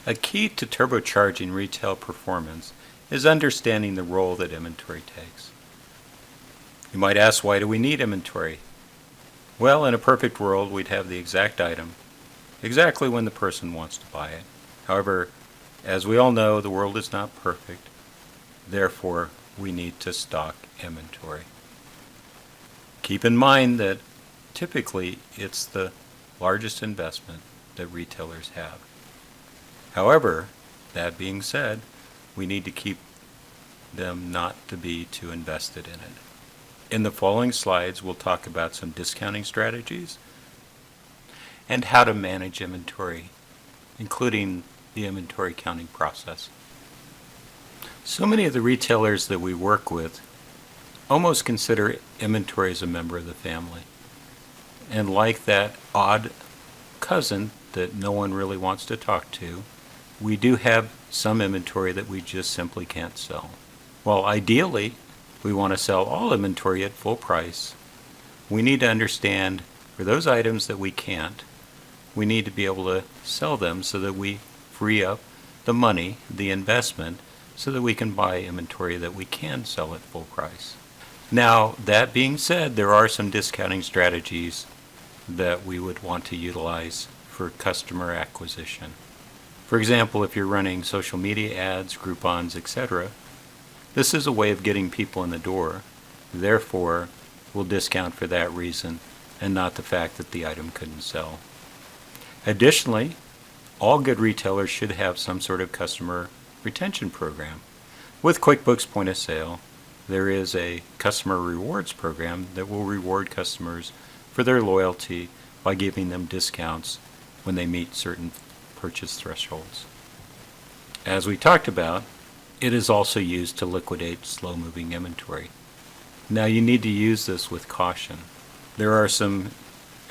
A key to turbocharging retail performance is understanding the role that inventory takes. You might ask, why do we need inventory? Well, in a perfect world, we'd have the exact item, exactly when the person wants to buy it. However, as we all know, the world is not perfect. Therefore, we need to stock inventory. Keep in mind that typically it's the largest investment that retailers have. However, that being said, we need to keep them not to be too invested in it. In the following slides, we'll talk about some discounting strategies and how to manage inventory, including the inventory counting process. So many of the retailers that we work with almost consider inventory as a member of the family. And like that odd cousin that no one really wants to talk to, we do have some inventory that we just simply can't sell. While ideally, we want to sell all inventory at full price, we need to understand for those items that we can't, we need to be able to sell them so that we free up the money, the investment, so that we can buy inventory that we can sell at full price. Now, that being said, there are some discounting strategies that we would want to utilize for customer acquisition. For example, if you're running social media ads, Groupons, etc., this is a way of getting people in the door. Therefore, we'll discount for that reason and not the fact that the item couldn't sell. Additionally, all good retailers should have some sort of customer retention program. With QuickBooks Point of Sale, there is a customer rewards program that will reward customers for their loyalty by giving them discounts when they meet certain purchase thresholds. As we talked about, it is also used to liquidate slow-moving inventory. Now you need to use this with caution. There are some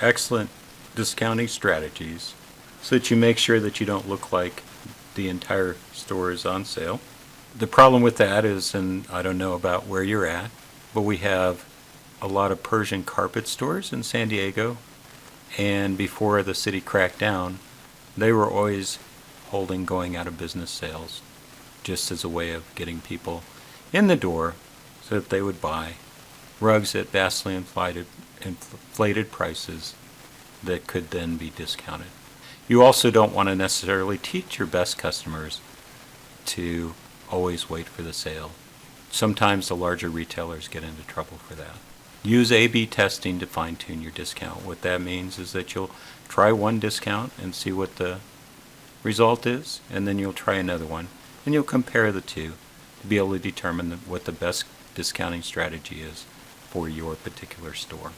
excellent discounting strategies so that you make sure that you don't look like the entire store is on sale. The problem with that is, and I don't know about where you're at, but we have a lot of Persian carpet stores in San Diego, and before the city cracked down, they were always holding going out of business sales, just as a way of getting people in the door so that they would buy rugs at vastly inflated prices that could then be discounted. You also don't want to necessarily teach your best customers to always wait for the sale. Sometimes the larger retailers get into trouble for that. Use A/B testing to fine-tune your discount. What that means is that you'll try one discount and see what the result is, and then you'll try another one, and you'll compare the two to be able to determine what the best discounting strategy is for your particular store.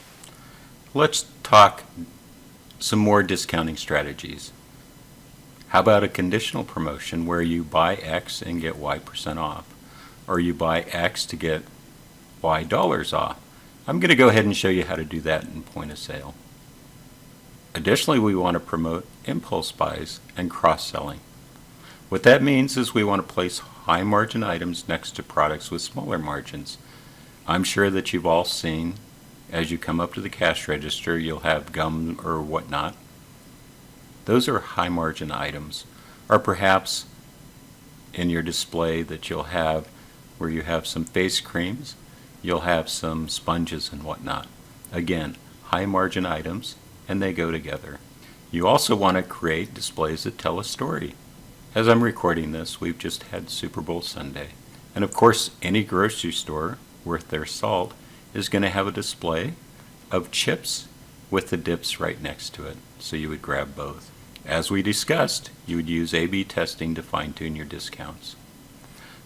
Let's talk some more discounting strategies. How about a conditional promotion where you buy X and get Y% off, or you buy X to get Y dollars off? I'm going to go ahead and show you how to do that in point of sale. Additionally, we want to promote impulse buys and cross-selling. What that means is we want to place high margin items next to products with smaller margins. I'm sure that you've all seen, as you come up to the cash register, you'll have gum or whatnot. Those are high margin items. Or perhaps in your display that you'll have where you have some face creams, you'll have some sponges and whatnot. Again, high margin items, and they go together. You also want to create displays that tell a story. As I'm recording this, we've just had Super Bowl Sunday. And of course, any grocery store worth their salt is going to have a display of chips with the dips right next to it. So you would grab both. As we discussed, you would use A/B testing to fine-tune your discounts.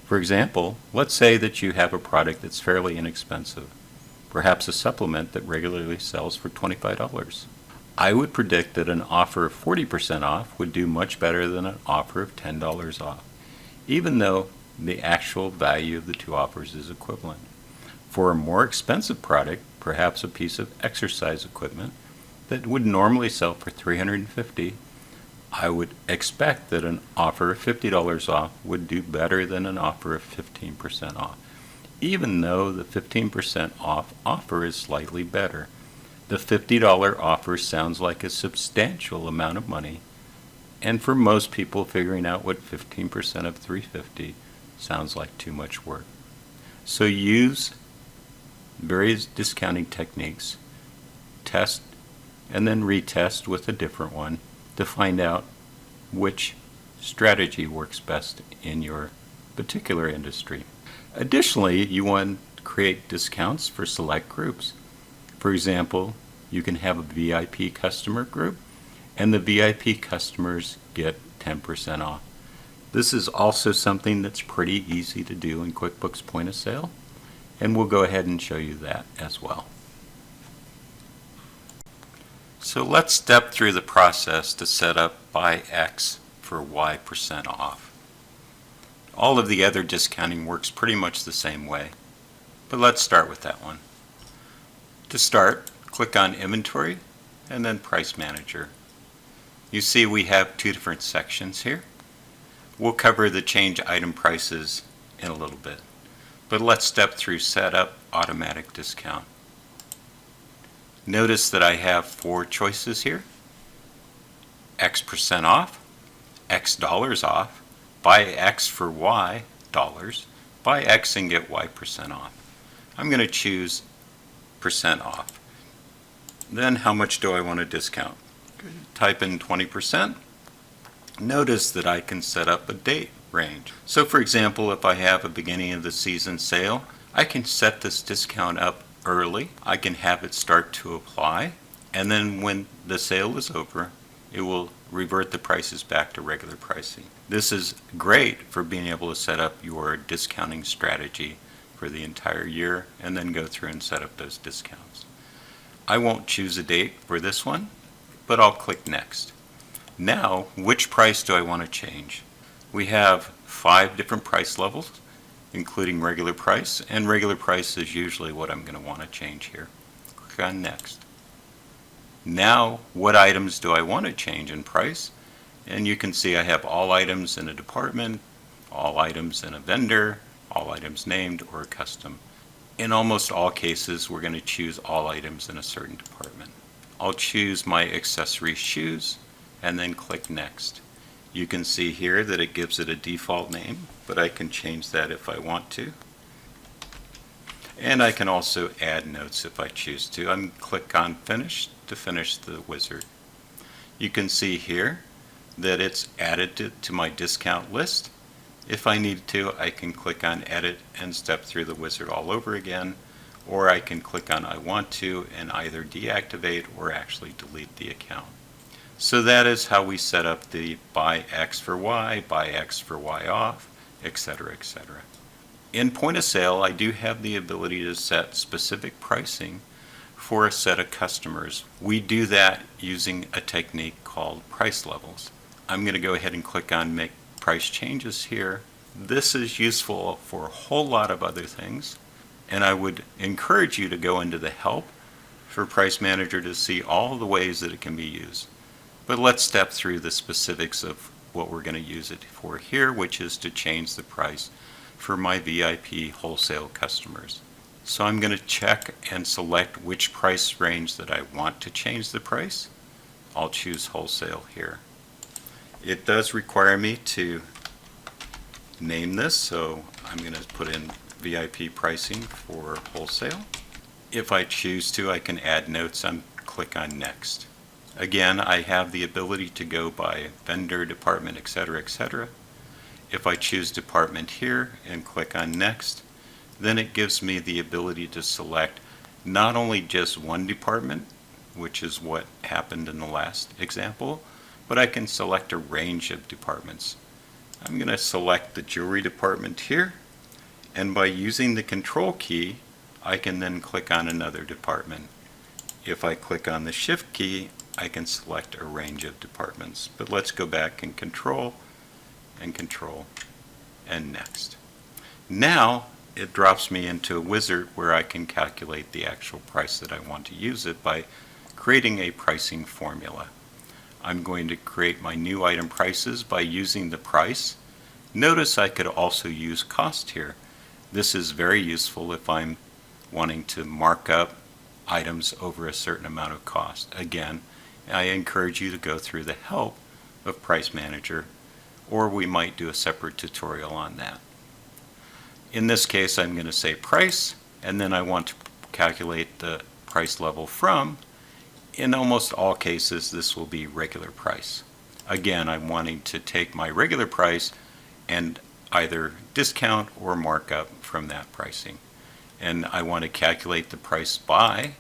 For example, let's say that you have a product that's fairly inexpensive, perhaps a supplement that regularly sells for $25. I would predict that an offer of 40% off would do much better than an offer of $10 off, even though the actual value of the two offers is equivalent. For a more expensive product, perhaps a piece of exercise equipment that would normally sell for $350, I would expect that an offer of $50 off would do better than an offer of 15% off, even though the 15% off offer is slightly better. The $50 offer sounds like a substantial amount of money, And for most people, figuring out what 15% of 350 sounds like too much work. So use various discounting techniques, test, and then retest with a different one to find out which strategy works best in your particular industry. Additionally, you want to create discounts for select groups. For example, you can have a VIP customer group, and the VIP customers get 10% off. This is also something that's pretty easy to do in QuickBooks Point of Sale, and we'll go ahead and show you that as well. So let's step through the process to set up buy X for Y% off. All of the other discounting works pretty much the same way, but let's start with that one. To start, click on Inventory and then Price Manager. You see we have two different sections here. We'll cover the change item prices in a little bit, but let's step through Setup Automatic Discount. Notice that I have four choices here: X% off, X dollars off, buy X for Y dollars, buy X and get Y% off. I'm going to choose % off. Then how much do I want to discount? Type in 20%. Notice that I can set up a date range. So for example, if I have a beginning of the season sale, I can set this discount up early. I can have it start to apply, and then when the sale is over, it will revert the prices back to regular pricing. This is great for being able to set up your discounting strategy for the entire year and then go through and set up those discounts. I won't choose a date for this one, but I'll click Next. Now, which price do I want to change? We have 5 different price levels, including regular price, and regular price is usually what I'm going to want to change here. Click on Next. Now, what items do I want to change in price? And you can see I have all items in a department, all items in a vendor, all items named, or custom. In almost all cases, we're going to choose all items in a certain department. I'll choose my accessory shoes and then click Next. You can see here that it gives it a default name, but I can change that if I want to. And I can also add notes if I choose to. I'm click on Finish to finish the wizard. You can see here that it's added to my discount list. If I need to, I can click on Edit and step through the wizard all over again, or I can click on I want to and either deactivate or actually delete the account. So that is how we set up the buy X for Y, buy X for Y off, etc., etc. In Point of Sale, I do have the ability to set specific pricing for a set of customers. We do that using a technique called price levels. I'm going to go ahead and click on Make Price Changes here. This is useful for a whole lot of other things, and I would encourage you to go into the help for Price Manager to see all the ways that it can be used. But let's step through the specifics of what we're going to use it for here, which is to change the price for my VIP wholesale customers. So I'm going to check and select which price range that I want to change the price. I'll choose wholesale here. It does require me to name this, so I'm going to put in VIP pricing for wholesale. If I choose to, I can add notes and click on Next. Again, I have the ability to go by vendor, department, etc., etc. If I choose department here and click on Next, then it gives me the ability to select not only just one department, which is what happened in the last example, but I can select a range of departments. I'm going to select the jewelry department here, and by using the Control key, I can then click on another department. If I click on the Shift key, I can select a range of departments. But let's go back and Control, and Next. Now it drops me into a wizard where I can calculate the actual price that I want to use it by creating a pricing formula. I'm going to create my new item prices by using the price. Notice I could also use cost here. This is very useful if I'm wanting to mark up items over a certain amount of cost. Again, I encourage you to go through the help of Price Manager, or we might do a separate tutorial on that. In this case, I'm going to say price, and then I want to calculate the price level from. In almost all cases, this will be regular price. Again, I'm wanting to take my regular price and either discount or mark up from that pricing. And I want to calculate the price by.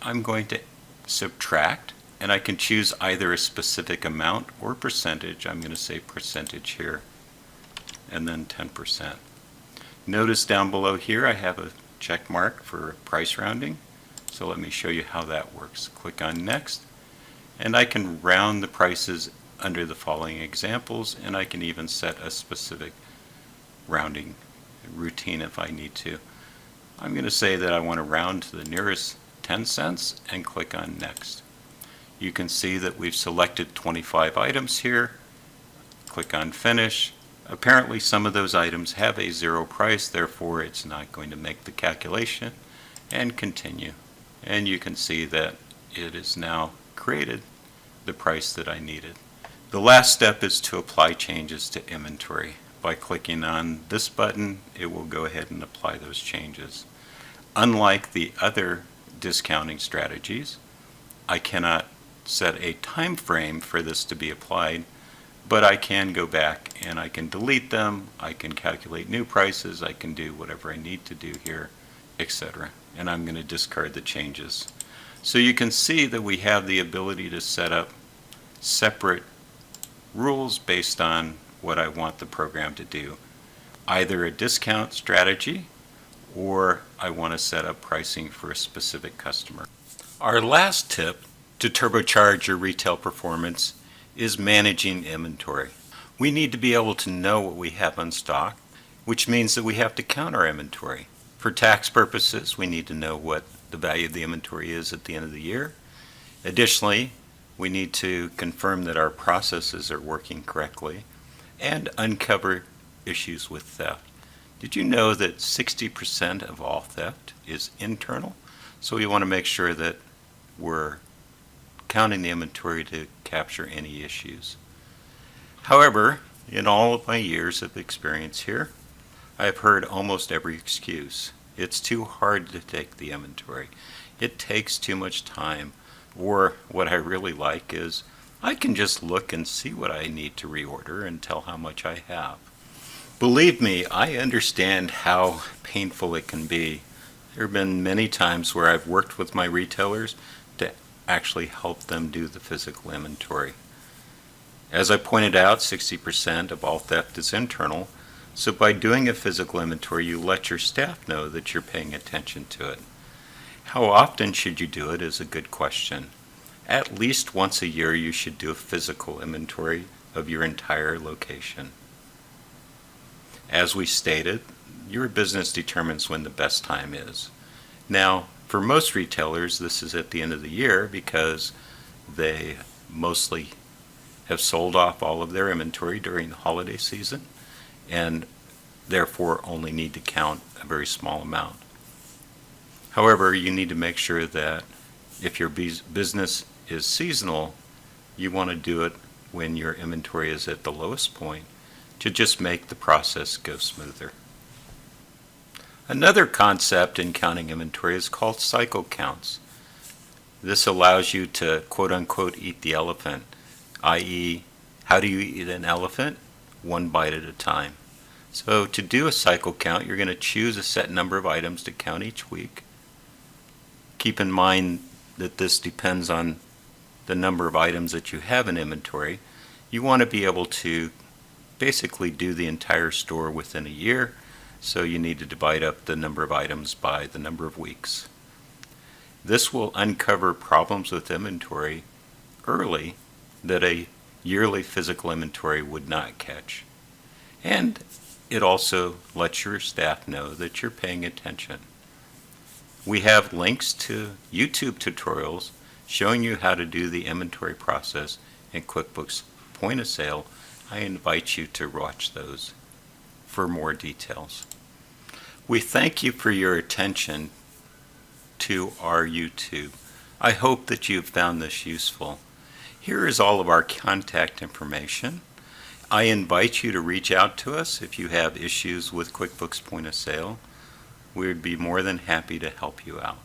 I'm going to subtract, and I can choose either a specific amount or percentage. I'm going to say percentage here, and then 10%. Notice down below here I have a check mark for price rounding. So let me show you how that works. Click on Next, and I can round the prices under the following examples, and I can even set a specific rounding routine if I need to. I'm going to say that I want to round to the nearest 10 cents and click on Next. You can see that we've selected 25 items here. Click on Finish. Apparently some of those items have a zero price, therefore it's not going to make the calculation, and continue. And you can see that it has now created the price that I needed. The last step is to apply changes to inventory. By clicking on this button, it will go ahead and apply those changes. Unlike the other discounting strategies, I cannot set a time frame for this to be applied, but I can go back and I can delete them, I can calculate new prices, I can do whatever I need to do here, etc. And I'm going to discard the changes. So you can see that we have the ability to set up separate rules based on what I want the program to do. Either a discount strategy, or I want to set up pricing for a specific customer. Our last tip to turbocharge your retail performance is managing inventory. We need to be able to know what we have on stock, which means that we have to count our inventory. For tax purposes, we need to know what the value of the inventory is at the end of the year. Additionally, we need to confirm that our processes are working correctly and uncover issues with theft. Did you know that 60% of all theft is internal? So we want to make sure that we're counting the inventory to capture any issues. However, in all of my years of experience here, I've heard almost every excuse. It's too hard to take the inventory. It takes too much time. Or what I really like is I can just look and see what I need to reorder and tell how much I have. Believe me, I understand how painful it can be. There have been many times where I've worked with my retailers to actually help them do the physical inventory. As I pointed out, 60% of all theft is internal, so by doing a physical inventory, you let your staff know that you're paying attention to it. How often should you do it is a good question. At least once a year you should do a physical inventory of your entire location. As we stated, your business determines when the best time is. Now, for most retailers, this is at the end of the year because they mostly have sold off all of their inventory during the holiday season and therefore only need to count a very small amount. However, you need to make sure that if your business is seasonal, you want to do it when your inventory is at the lowest point to just make the process go smoother. Another concept in counting inventory is called cycle counts. This allows you to quote-unquote eat the elephant, i.e., how do you eat an elephant? One bite at a time. So to do a cycle count, you're going to choose a set number of items to count each week. Keep in mind that this depends on the number of items that you have in inventory. You want to be able to basically do the entire store within a year, so you need to divide up the number of items by the number of weeks. This will uncover problems with inventory early that a yearly physical inventory would not catch. And it also lets your staff know that you're paying attention. We have links to YouTube tutorials showing you how to do the inventory process in QuickBooks Point of Sale. I invite you to watch those for more details. We thank you for your attention to our YouTube. I hope that you've found this useful. Here is all of our contact information. I invite you to reach out to us if you have issues with QuickBooks Point of Sale. We would be more than happy to help you out.